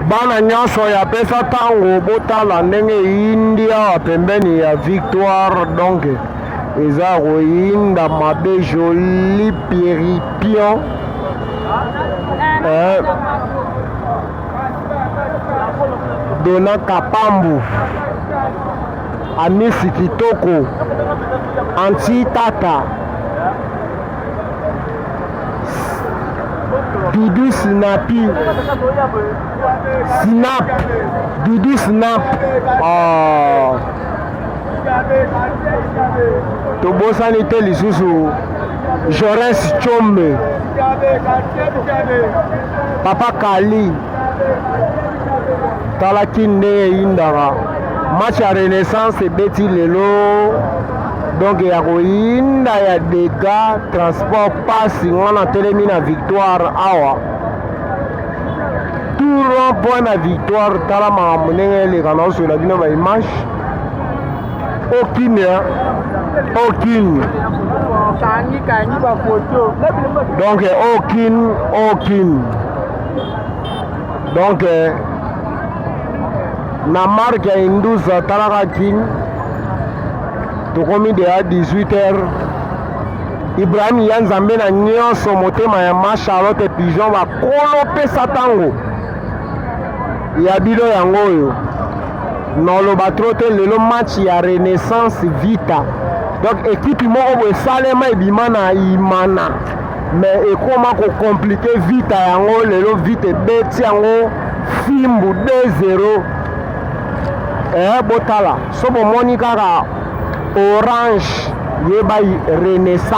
bana nyonso ya pesa tango botala ndenge India pembeni ya victoire donc eza koyinda mabe joli piripion Dona Kapambu Amisi Kitoko Anti Tata Dudu Snappy Snap Dudu Snap tobosani te lisusu Jorens Chombe Papa Kali talaki ndenge eyindaka match ya renaissance ebeti lelo donc ya koyinda ya dega transport pasi ngana telemi na victoire awa tout rond point na victoire tala makambo ndenge eleka na osola bino ba image aucune donc aucune donc na marque ya Induza talaka kin tokomi de à 18h Ibrahim Yanzambe na nyonso motema ya ma Charlotte Pigeon bakolopesa tango ya bilo yango oyo noloba tro te lelo match ya Renaissance Vita donc équipe moko boye esalema ebima na imana mais ekoma kokomplike Vita yango lelo Vita ebeti yango fimbu 2-0 botala so bomoni kaka Orange yeba Renaissance